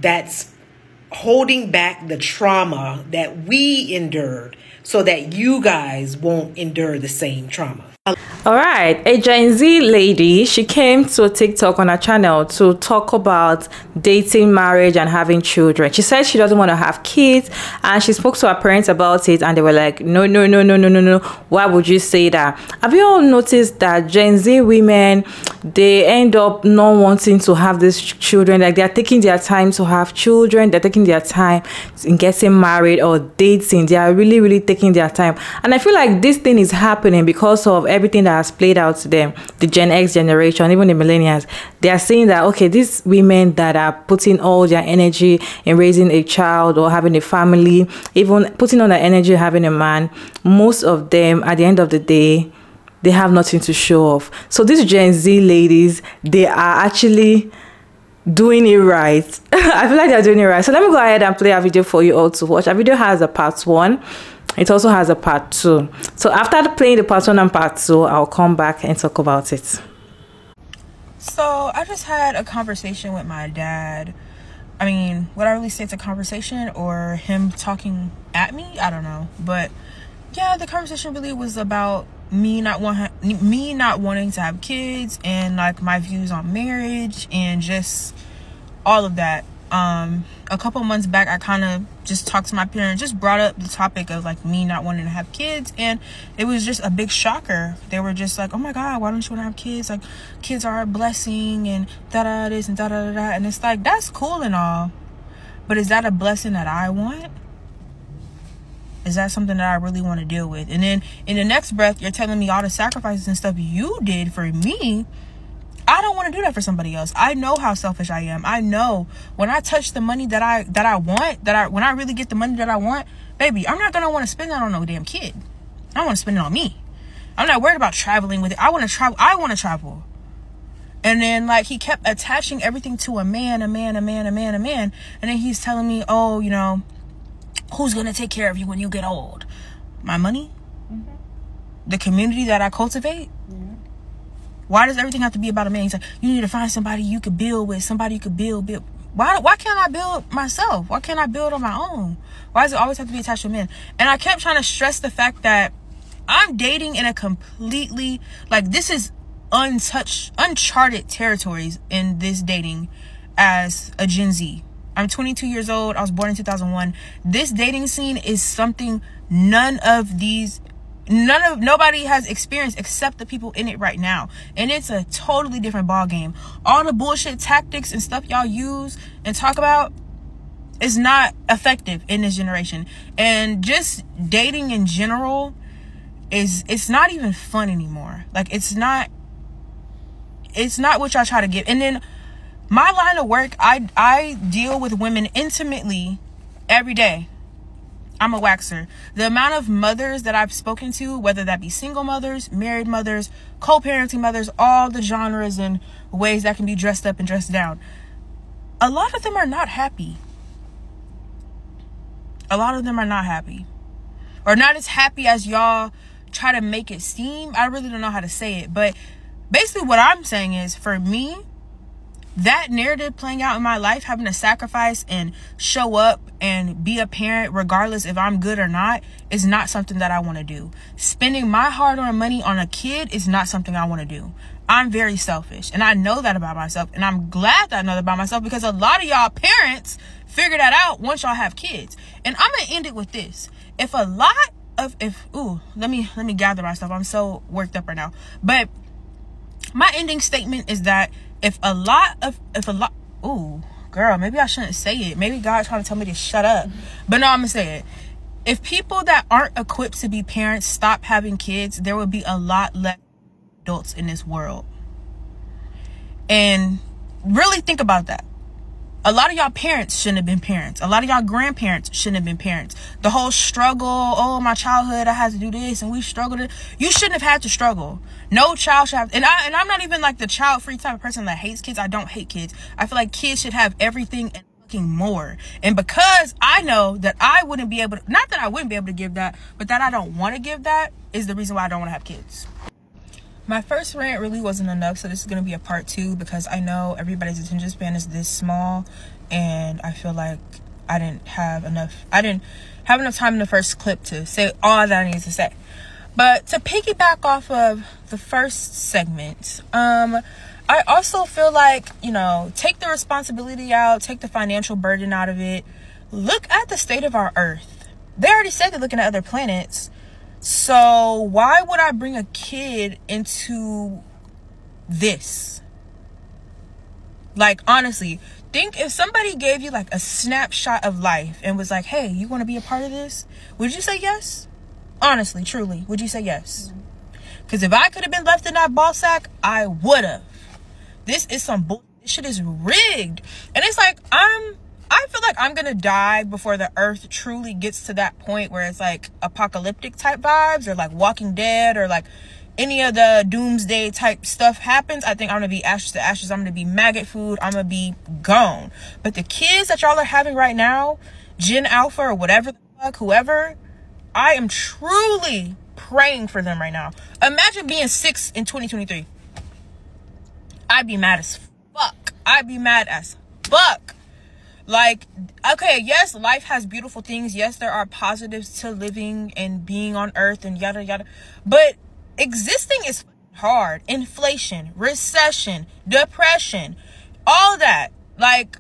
that's holding back the trauma that we endured so that you guys won't endure the same trauma. All right, a Gen Z lady, she came to TikTok on her channel to talk about dating, marriage, and having children. She said she doesn't want to have kids, and she spoke to her parents about it, and they were like, no, why would you say that? Have you all noticed that Gen Z women, they end up not wanting to have these children? Like, they're taking their time to have children, they're taking their time in getting married or dating. They are really taking their time, and I feel like this thing is happening because of everything that has played out to them. The Gen X generation, even the millennials, they are saying that, okay, these women that are putting all their energy in raising a child or having a family, even putting on their energy having a man, most of them at the end of the day, they have nothing to show off. So these Gen Z ladies, they are actually doing it right. I feel like they're doing it right. So let me go ahead and play a video for you all to watch. Our video has a part 1. It also has a part 2. So after playing the part 1 and part 2, I'll come back and talk about it. So I just had a conversation with my dad. I mean, would I really say it's a conversation or him talking at me? I don't know. But yeah, the conversation really was about me not wanting to have kids, and like my views on marriage and just all of that. A couple months back, I kind of just talked to my parents, just brought up the topic of like me not wanting to have kids, and it was just a big shocker. They were just like, oh my God, why don't you want to have kids? Like, kids are a blessing and da-da this and da-da-da-da. And it's like, that's cool and all, but is that a blessing that I want? Is that something that I really want to deal with? And then in the next breath, you're telling me all the sacrifices and stuff you did for me. I don't want to do that for somebody else. I know how selfish I am. I know when I touch the money when I really get the money that I want, baby, I'm not going to want to spend that on no damn kid. I want to spend it on me. I'm not worried about traveling with it. I want to travel. And then like he kept attaching everything to a man. And then he's telling me, oh, you know, who's going to take care of you when you get old? My money? Mm-hmm. The community that I cultivate? Mm-hmm. Why does everything have to be about a man? He's like, you need to find somebody you could build with, somebody you could build. Why can't I build myself? Why can't I build on my own? Why does it always have to be attached to men? And I kept trying to stress the fact that I'm dating in a completely, like, this is uncharted territories in this dating as a Gen Z. I'm 22 years old. I was born in 2001. This dating scene is something nobody has experienced except the people in it right now, and it's a totally different ball game. All the bullshit tactics and stuff y'all use and talk about is not effective in this generation, and just dating in general it's not even fun anymore. Like, it's not what y'all try to give. And then my line of work, I deal with women intimately every day. I'm a waxer. The amount of mothers that I've spoken to, whether that be single mothers, married mothers, co-parenting mothers, all the genres and ways that can be dressed up and dressed down, a lot of them are not happy. A lot of them are not happy. Or not as happy as y'all try to make it seem. I really don't know how to say it. But basically what I'm saying is, for me, that narrative playing out in my life, having to sacrifice and show up and be a parent regardless if I'm good or not, is not something that I want to do. Spending my hard-earned money on a kid is not something I want to do. I'm very selfish, and I know that about myself, and I'm glad that I know that about myself, because a lot of y'all parents figure that out once y'all have kids. And I'm gonna end it with this. Let me gather myself. I'm so worked up right now. But my ending statement is that girl, maybe I shouldn't say it. Maybe God's trying to tell me to shut up. But no, I'm gonna say it. If people that aren't equipped to be parents stop having kids, there would be a lot less adults in this world. And really think about that. A lot of y'all parents shouldn't have been parents. A lot of y'all grandparents shouldn't have been parents. The whole struggle, oh, my childhood, I had to do this and we struggled. You shouldn't have had to struggle. No child should have. And I'm not even like the child-free type of person that hates kids. I don't hate kids. I feel like kids should have everything and fucking more. And because I know that I wouldn't be able to, not that I wouldn't be able to give that, but that I don't want to give that, is the reason why I don't want to have kids. My first rant really wasn't enough, so this is going to be a part 2, because I know everybody's attention span is this small, and I feel like I didn't have enough time in the first clip to say all that I needed to say. But to piggyback off of the first segment, I also feel like, you know, take the responsibility out, take the financial burden out of it. Look at the state of our Earth. They already said they're looking at other planets. So why would I bring a kid into this? Like, honestly, think if somebody gave you like a snapshot of life and was like, hey, you want to be a part of this? Would you say yes? Honestly, truly, would you say yes? Because if I could have been left in that ball sack, I would have. This is some bull. This shit is rigged. And it's like, I feel like I'm gonna die before the earth truly gets to that point where it's like apocalyptic type vibes, or like Walking Dead, or like any of the doomsday type stuff happens. I think I'm gonna be ashes to ashes. I'm gonna be maggot food. I'm gonna be gone. But the kids that y'all are having right now, Gen Alpha or whatever the fuck, whoever, I am truly praying for them right now. Imagine being 6 in 2023. I'd be mad as fuck. I'd be mad as fuck. Like, okay, yes, life has beautiful things. Yes, there are positives to living and being on earth and yada yada. But existing is hard. Inflation, recession, depression, all that. Like,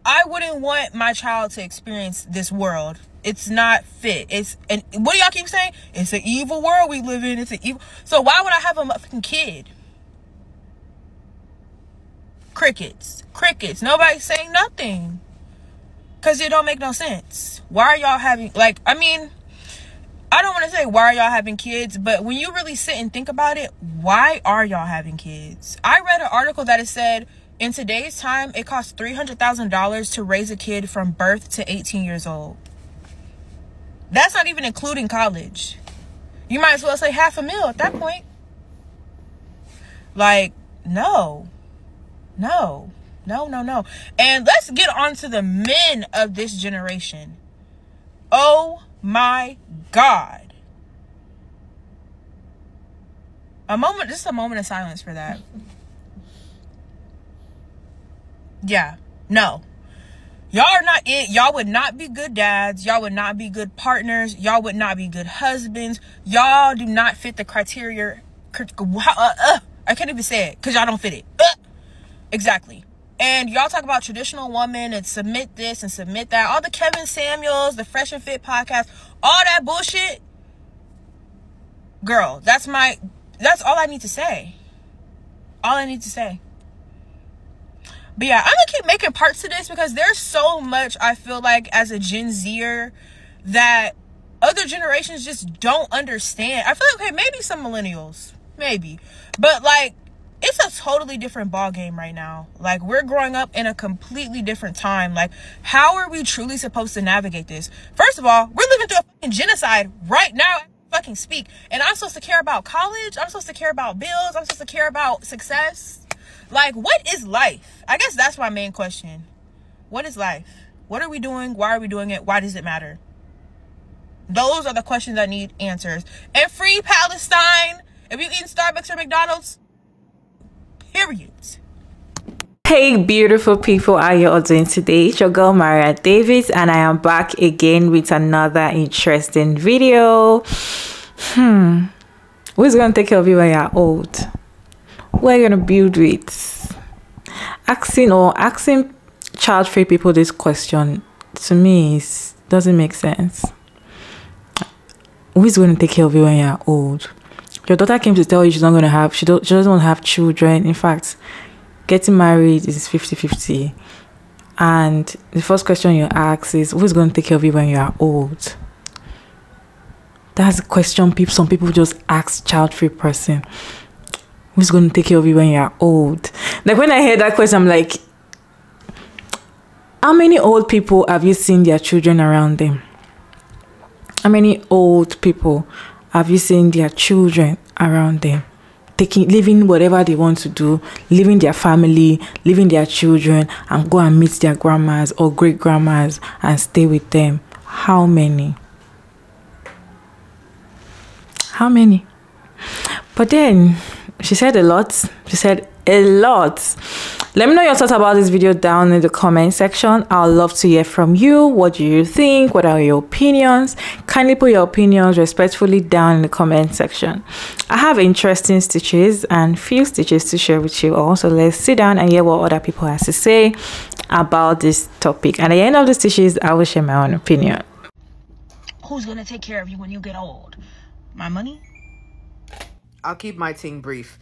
I wouldn't want my child to experience this world. It's not fit. And what do y'all keep saying? It's an evil world we live in. It's an evil. So why would I have a fucking kid? Crickets. Nobody's saying nothing. Because it don't make no sense. Why are y'all having, like, I mean, I don't want to say why are y'all having kids, but when you really sit and think about it, why are y'all having kids? I read an article that it said in today's time, it costs $300,000 to raise a kid from birth to 18 years old. That's not even including college. You might as well say $500,000 at that point. Like, no. And let's get on to the men of this generation. Oh my God. Just a moment of silence for that. Yeah, no. Y'all are not it. Y'all would not be good dads. Y'all would not be good partners. Y'all would not be good husbands. Y'all do not fit the criteria. I can't even say it because y'all don't fit it. Exactly. And y'all talk about traditional woman and submit this and submit that. All the Kevin Samuels, the Fresh and Fit podcast, all that bullshit. Girl, that's all I need to say. All I need to say. But yeah, I'm gonna keep making parts to this because there's so much I feel like as a Gen Zer that other generations just don't understand. I feel like, okay, maybe some millennials, maybe, but like, it's a totally different ball game right now. Like, we're growing up in a completely different time. Like, how are we truly supposed to navigate this? First of all, we're living through a fucking genocide right now. Fucking speak. And I'm supposed to care about college. I'm supposed to care about bills. I'm supposed to care about success. Like, what is life? I guess that's my main question. What is life? What are we doing? Why are we doing it? Why does it matter? Those are the questions that need answers. And free Palestine. If you eat Starbucks or McDonald's, period. Hey beautiful people, how you all doing today? It's your girl Maria Davis and I am back again with another interesting video. Who's gonna take care of you when you're old? Who are you gonna build with? Asking child-free people this question, to me, doesn't make sense. Who is going to take care of you when you're old? Your daughter came to tell you she doesn't want to have children. In fact, getting married is 50-50. And the first question you ask is, who's going to take care of you when you are old? That's a question some people just ask child-free person. Who's going to take care of you when you are old? Like, when I hear that question, I'm like, how many old people have you seen their children around them? How many old people have you seen their children around them? Living whatever they want to do, leaving their family, leaving their children, and go and meet their grandmas or great grandmas and stay with them. How many? How many? But then she said a lot. She said a lot. Let me know your thoughts about this video down in the comment section. I'd love to hear from you. What do you think? What are your opinions? Kindly put your opinions respectfully down in the comment section. I have interesting stitches and few stitches to share with you all, so let's sit down and hear what other people have to say about this topic. At the end of the stitches, I will share my own opinion. Who's gonna take care of you when you get old? My money? I'll keep my thing brief.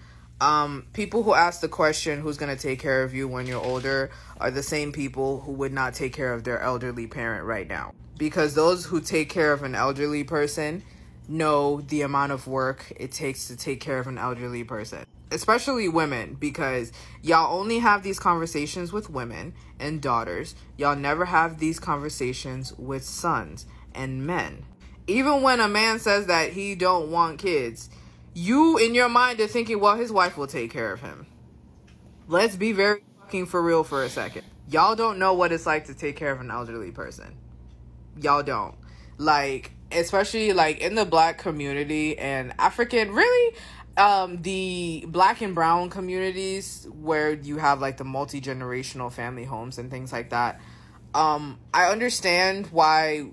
People who ask the question, who's going to take care of you when you're older, are the same people who would not take care of their elderly parent right now. Because those who take care of an elderly person know the amount of work it takes to take care of an elderly person. Especially women, because y'all only have these conversations with women and daughters. Y'all never have these conversations with sons and men. Even when a man says that he don't want kids, you in your mind are thinking, well, his wife will take care of him. Let's be very fucking for real for a second. Y'all don't know what it's like to take care of an elderly person. Y'all don't. Like, especially like in the Black community and African, really, the Black and brown communities where you have like the multi-generational family homes and things like that. I understand why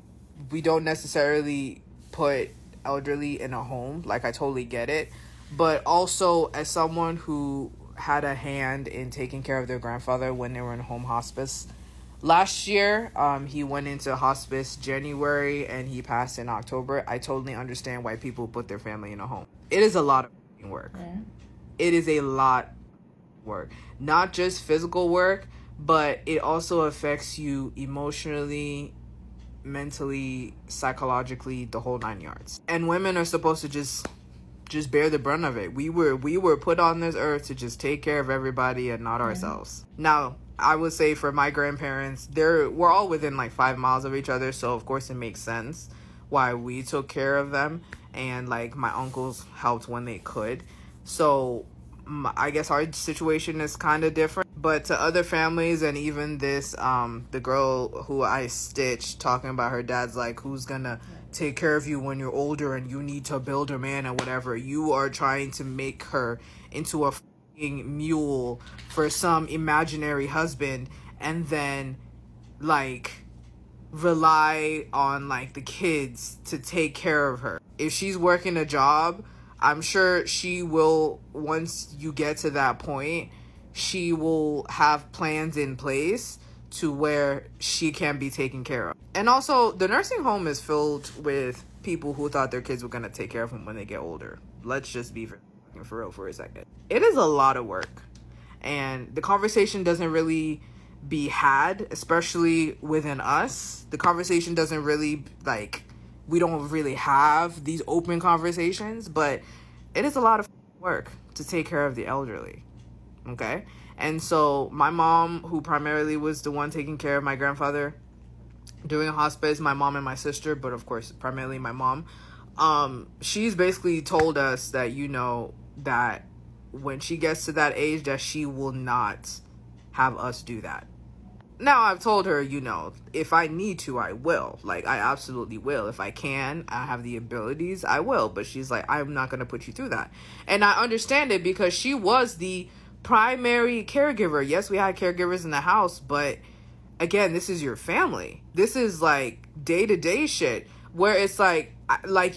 we don't necessarily put elderly in a home. Like, I totally get it. But also, as someone who had a hand in taking care of their grandfather when they were in home hospice last year, he went into hospice January and he passed in October. I totally understand why people put their family in a home. It is a lot of work. Yeah. It is a lot of work. Not just physical work, but it also affects you emotionally, mentally, psychologically, the whole 9 yards. And women are supposed to just bear the brunt of it. We were put on this earth to just take care of everybody and not ourselves. Now, I would say for my grandparents, we're all within like 5 miles of each other, so of course it makes sense why we took care of them, and like my uncles helped when they could. So I guess our situation is kind of different. But to other families, and even this, the girl who I stitched talking about her dad's like, who's gonna take care of you when you're older and you need to build a man and whatever. You are trying to make her into a fucking mule for some imaginary husband, and then like rely on like the kids to take care of her. If she's working a job, I'm sure she will, once you get to that point, she will have plans in place to where she can be taken care of. And also, the nursing home is filled with people who thought their kids were going to take care of them when they get older. Let's just be for real for a second. It is a lot of work. And the conversation doesn't really be had, especially within us. The conversation doesn't really, like, we don't really have these open conversations, but it is a lot of work to take care of the elderly. Okay? And so my mom, who primarily was the one taking care of my grandfather during a hospice, my mom and my sister, but of course primarily my mom, she's basically told us that, you know, that when she gets to that age, that she will not have us do that. Now, I've told her, you know, if I need to, I will. Like, I absolutely will. If I can, I have the abilities, I will. But she's like, I'm not going to put you through that. And I understand it, because she was the primary caregiver. Yes, we had caregivers in the house, but again, this is your family. This is like day-to-day shit where it's like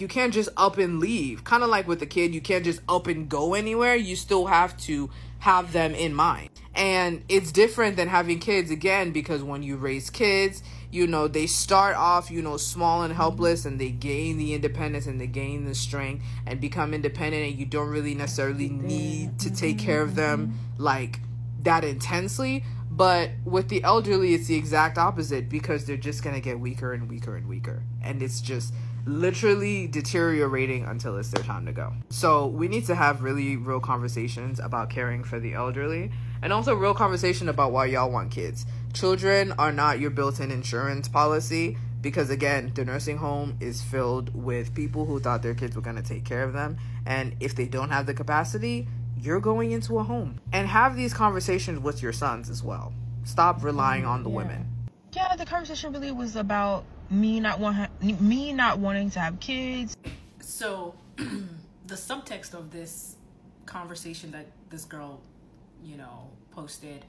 you can't just up and leave. Kind of like with the kid, you can't just up and go anywhere. You still have to have them in mind. And it's different than having kids, again, because when you raise kids, you know, they start off, you know, small and helpless, and they gain the independence and they gain the strength and become independent, and you don't really necessarily need to take care of them like that intensely. But with the elderly, it's the exact opposite, because they're just gonna get weaker and weaker and weaker, and it's just literally deteriorating until it's their time to go. So we need to have really real conversations about caring for the elderly, and also real conversation about why y'all want kids. Children are not your built-in insurance policy, because again, the nursing home is filled with people who thought their kids were going to take care of them, and if they don't have the capacity, you're going into a home. And have these conversations with your sons as well. Stop relying on the women. Yeah, the conversation really was about me not wanting to have kids. So the subtext of this conversation that this girl, you know, posted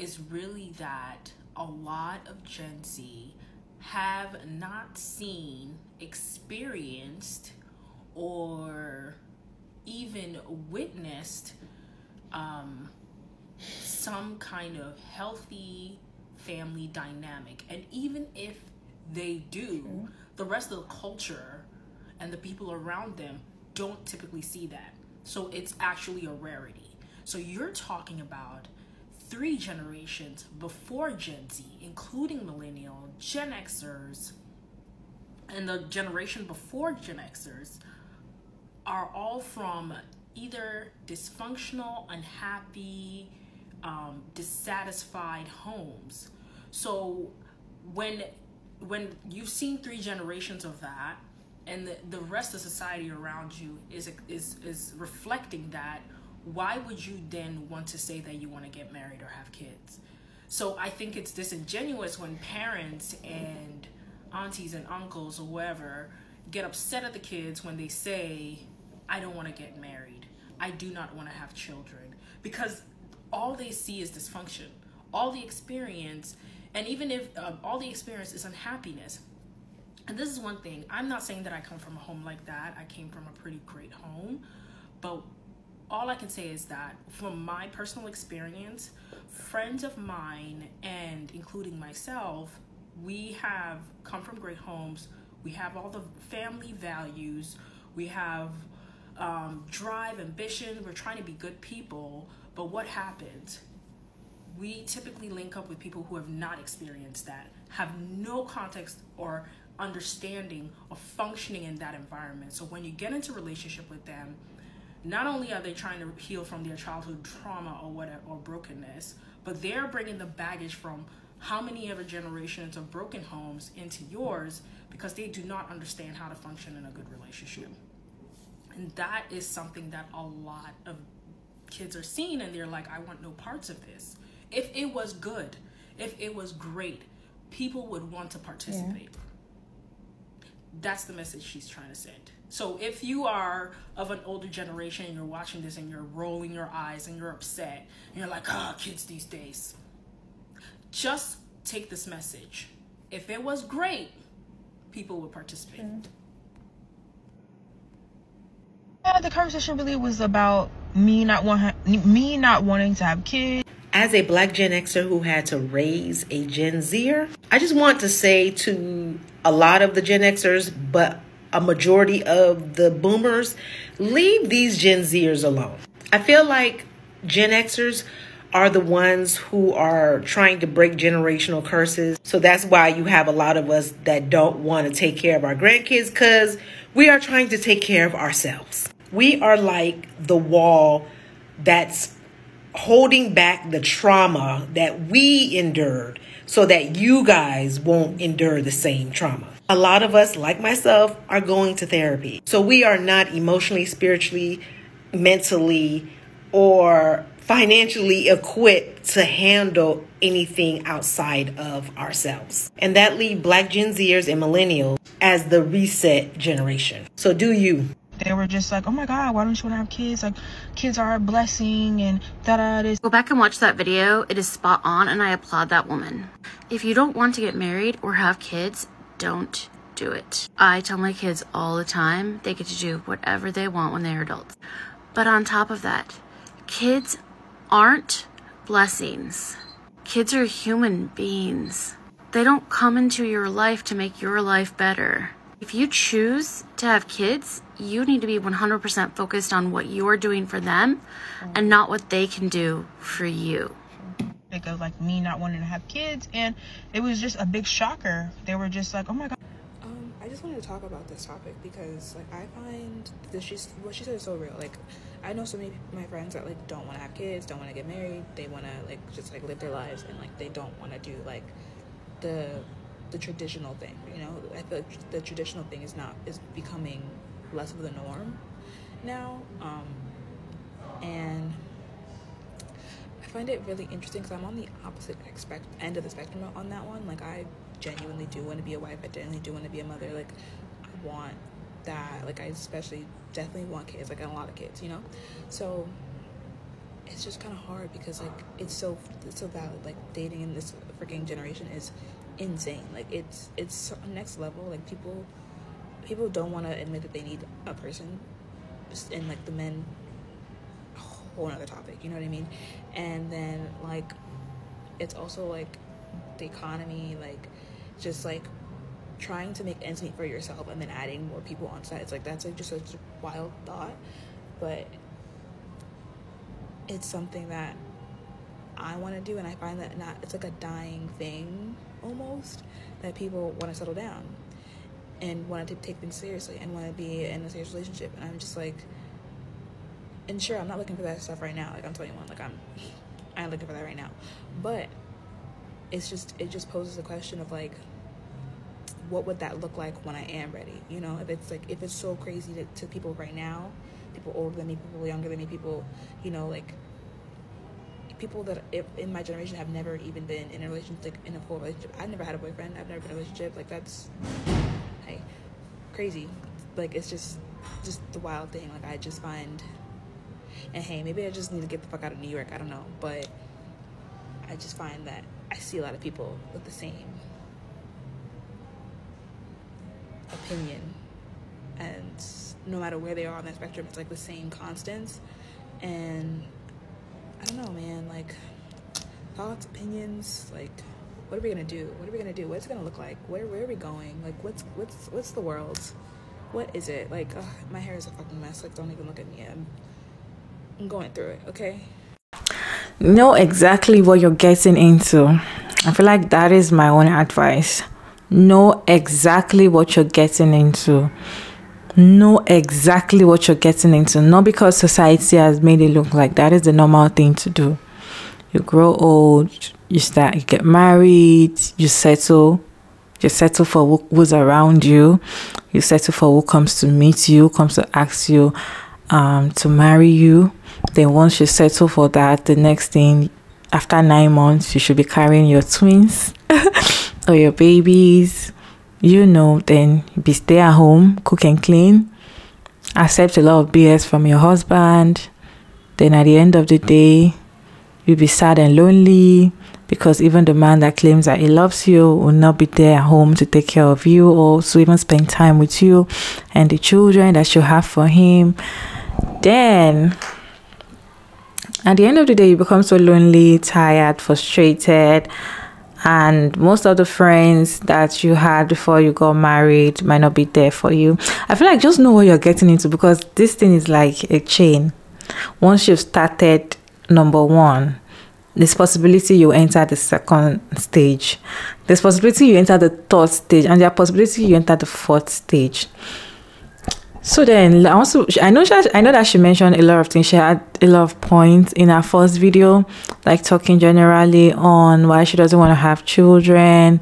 is really that a lot of Gen Z have not seen, experienced, or even witnessed some kind of healthy family dynamic. And even if they do, the rest of the culture and the people around them don't typically see that. So it's actually a rarity. So you're talking about 3 generations before Gen Z, including millennial, Gen Xers, and the generation before Gen Xers are all from either dysfunctional, unhappy, dissatisfied homes. So when you've seen 3 generations of that, and the rest of society around you is reflecting that, why would you then want to say that you want to get married or have kids? So I think it's disingenuous when parents and aunties and uncles or whoever get upset at the kids when they say, I don't want to get married, I do not want to have children, because all they see is dysfunction. All the experience, and even if all the experience is unhappiness. And this is one thing, I'm not saying that I come from a home like that. I came from a pretty great home, but all I can say is that from my personal experience, friends of mine, and including myself, we have come from great homes. We have all the family values. We have drive, ambition. We're trying to be good people. But what happens? We typically link up with people who have not experienced that, have no context or understanding of functioning in that environment. So when you get into a relationship with them, not only are they trying to heal from their childhood trauma or whatever, or brokenness, but they're bringing the baggage from how many other generations of broken homes into yours, because they do not understand how to function in a good relationship. And that is something that a lot of kids are seeing, and they're like, I want no parts of this. If it was good, if it was great, people would want to participate. Yeah. That's the message she's trying to send. So if you are of an older generation and you're watching this and you're rolling your eyes and you're upset and you're like, kids these days, just take this message. If it was great, people would participate. Yeah, the conversation really was about me not wanting to have kids. As a Black Gen Xer who had to raise a Gen Zer, I just want to say to a lot of the Gen Xers, but a majority of the boomers, leave these Gen Zers alone. I feel like Gen Xers are the ones who are trying to break generational curses. So that's why you have a lot of us that don't want to take care of our grandkids, because we are trying to take care of ourselves. We are like the wall that's holding back the trauma that we endured so that you guys won't endure the same trauma. A lot of us, like myself, are going to therapy. So we are not emotionally, spiritually, mentally, or financially equipped to handle anything outside of ourselves. And that leaves Black Gen Zers and millennials as the reset generation. So do you. They were just like, oh my God, why don't you want to have kids? Like, kids are a blessing and da-da. Go back and watch that video. It is spot on, and I applaud that woman. If you don't want to get married or have kids, don't do it. I tell my kids all the time, they get to do whatever they want when they're adults. But on top of that, kids aren't blessings. Kids are human beings. They don't come into your life to make your life better. If you choose to have kids, you need to be 100% focused on what you're doing for them and not what they can do for you. Because like me not wanting to have kids, and it was just a big shocker. They were just like, oh my God. I just wanted to talk about this topic because like I find that what she said is so real. Like I know so many of my friends that like don't want to have kids, don't want to get married, they want to like just like live their lives, and like they don't want to do like the traditional thing, you know. I feel like the traditional thing is becoming less of the norm now, and I find it really interesting because I'm on the opposite end of the spectrum on that one. Like I genuinely do want to be a wife. I genuinely do want to be a mother. Like I want that. Like I definitely want kids. Like a lot of kids, you know. So it's just kind of hard because like it's so valid. Like dating in this freaking generation is insane. Like it's next level. Like people don't want to admit that they need a person, and like the men, a whole other topic. You know what I mean? And then like it's also like the economy, like just like trying to make ends meet for yourself and then adding more people on sides. Like that's like just such a wild thought, but it's something that I want to do, and I find that it's like a dying thing almost, that people want to settle down and want to take things seriously and want to be in a serious relationship. And I'm just like, and sure, I'm not looking for that stuff right now. Like I'm 21, like I ain't looking for that right now, but it just poses a question of like, what would that look like when I am ready? You know, if it's so crazy to people right now, people older than me, people younger than me, people, you know, like people that in my generation have never even been in a relationship, like in a full relationship. I've never had a boyfriend. I've never been in a relationship. Like that's, hey, crazy. Like it's just the wild thing. Like I just find, and hey, maybe I just need to get the fuck out of New York. I don't know, but I just find that I see a lot of people with the same opinion, and no matter where they are on that spectrum, it's like the same constants. And I don't know, man, like thoughts, opinions, like what are we gonna do? What's it gonna look like? Where are we going? Like what's the world? What is it? Like my hair is a fucking mess. Like don't even look at me. I'm going through it, okay? Know exactly what you're getting into. I feel like that is my own advice. Know exactly what you're getting into. Know exactly what you're getting into. Not because society has made it look like that is the normal thing to do. You grow old, you get married, you settle for who's around you, you settle for who comes to meet you, comes to ask you to marry you. Then once you settle for that, the next thing, after 9 months, you should be carrying your twins or your babies. You know, then be stay at home, cook and clean, accept a lot of BS from your husband. Then at the end of the day, you'll be sad and lonely because even the man that claims that he loves you will not be there at home to take care of you or to even spend time with you and the children that you have for him. Then at the end of the day, you become so lonely, tired, frustrated, and most of the friends that you had before you got married might not be there for you. I feel like just know what you're getting into, because this thing is like a chain. Once you've started number one, there's possibility you enter the second stage, there's possibility you enter the third stage, and there's possibility you enter the fourth stage. So then also, I know that she mentioned a lot of things. She had a lot of points in her first video, like talking generally on why she doesn't want to have children.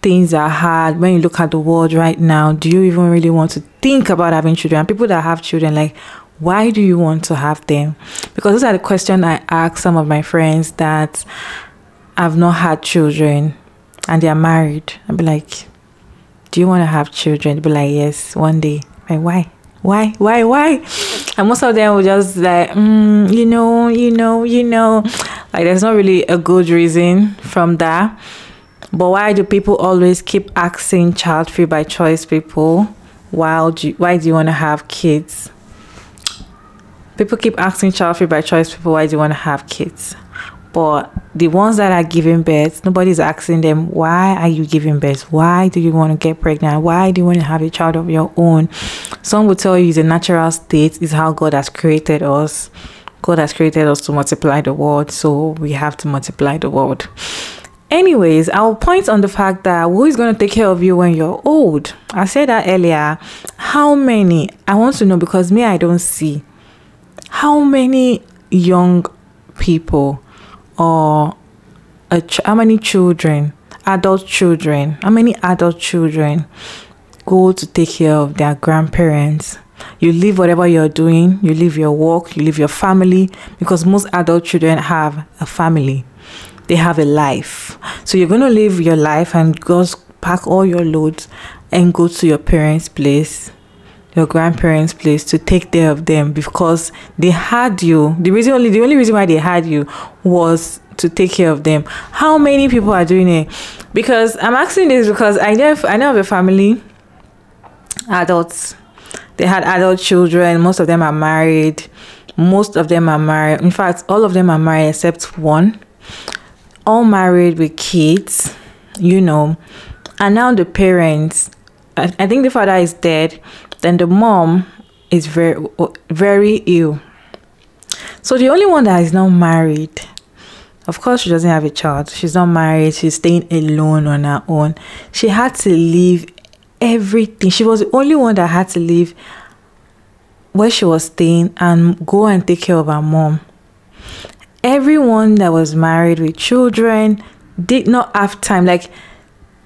Things are hard. When you look at the world right now, do you even really want to think about having children? And people that have children, like, why do you want to have them? Because those are the questions I ask some of my friends that have not had children and they are married. I'll be like, do you want to have children? They'll be like, yes, one day. Like, why? And most of them will just like, you know. Like, there's not really a good reason from that. But why do people always keep asking child-free by choice people? Why do you want to have kids? People keep asking child-free by choice people, why do you want to have kids? But the ones that are giving birth, nobody's asking them, why are you giving birth? Why do you want to get pregnant? Why do you want to have a child of your own? Some will tell you it's a natural state, it's how God has created us. God has created us to multiply the world, so we have to multiply the world. Anyways, I'll point on the fact that who is going to take care of you when you're old? I said that earlier. How many? I want to know, because me, I don't see. How many young people or how many children, adult children, how many adult children go to take care of their grandparents? You leave whatever you're doing, you leave your work, you leave your family, because most adult children have a family. They have a life. So you're going to live your life and go pack all your loads and go to your parents' place. your grandparents' place to take care of them because they had you. The only reason why they had you was to take care of them. How many people are doing it? Because I'm asking this because I know of a family, adults. They had adult children. Most of them are married. In fact, all of them are married except one. All married with kids, and now the parents, I think the father is dead, then the mom is very, very ill. So the only one that is not married, of course she doesn't have a child, she's not married, she's staying alone on her own. She had to leave everything. She was the only one that had to leave where she was staying and go and take care of her mom. Everyone that was married with children did not have time. Like,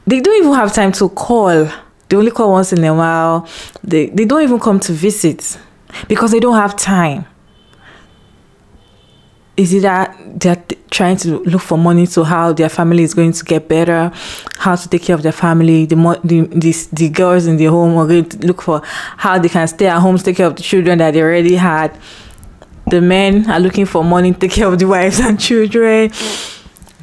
they don't even have time to call. They only call once in a while. They don't even come to visit because they don't have time. Is it that they're trying to look for money to how their family is going to get better, how to take care of their family? The girls in the home are going to look for how they can stay at home to take care of the children that they already had. The men are looking for money to take care of the wives and children.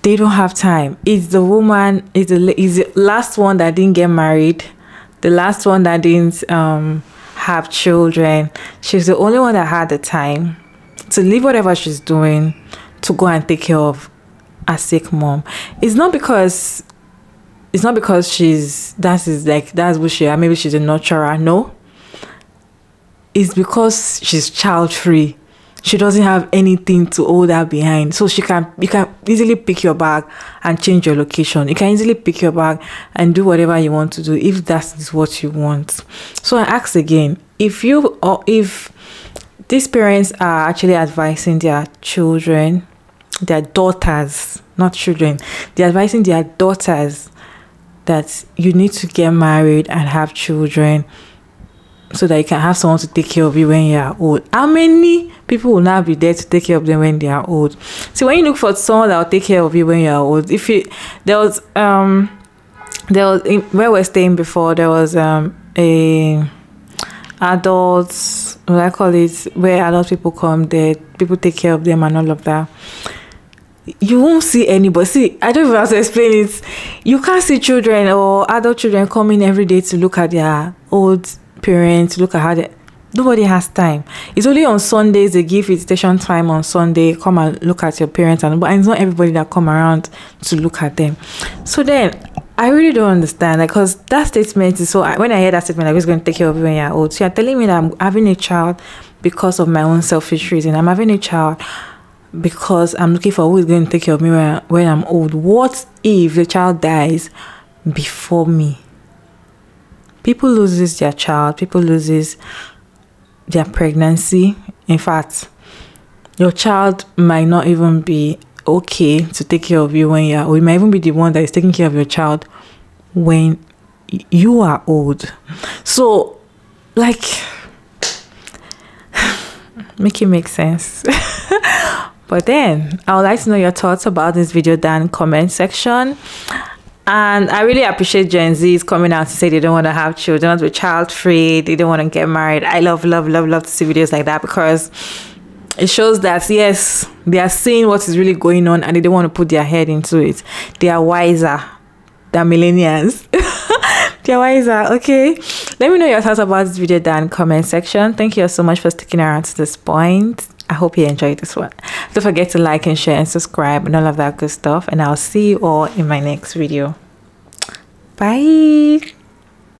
They don't have time. It's the woman, is the last one that didn't get married, the last one that didn't have children. She's the only one that had the time to leave whatever she's doing to go and take care of a sick mom. It's not because that's what she is. Maybe she's a nurturer. No. It's because she's child free. She doesn't have anything to hold her behind. So you can easily pick your bag and change your location. You can easily pick your bag and do whatever you want to do if that is what you want. So I ask again, if these parents are actually advising their children, their daughters, not children, they're advising their daughters that you need to get married and have children so that you can have someone to take care of you when you are old. How many people will now be there to take care of them when they are old? So when you look for someone that will take care of you when you are old, there was where we're staying before, there was a adults, what I call it, where adult people come there, people take care of them and all of that. You won't see anybody. See, I don't even have to explain it. You can't see children or adult children coming every day to look at their old parents, look at how nobody has time. It's only on Sundays they give visitation time on Sunday. Come and look at your parents, but it's not everybody that come around to look at them. So then I really don't understand, because that statement is so. When I hear that statement, I was going to take care of you when you're old. So you're telling me that I'm having a child because of my own selfish reason. I'm having a child because I'm looking for who is going to take care of me when I'm old. What if the child dies before me? People loses their child. People loses their pregnancy. In fact, your child might not even be okay to take care of you when you're old. You might even be the one that is taking care of your child when you are old. So, like, make it make sense. But then I would like to know your thoughts about this video down in the comment section. And I really appreciate Gen Z's coming out to say they don't want to have children, they want to be child free, they don't want to get married. I love to see videos like that, because it shows that, yes, they are seeing what is really going on and they don't want to put their head into it. They are wiser than millennials. They are wiser. Okay, let me know your thoughts about this video down in the comment section. Thank you so much for sticking around to this point. I hope you enjoyed this one. Don't forget to like and share and subscribe and all of that good stuff. And I'll see you all in my next video. Bye.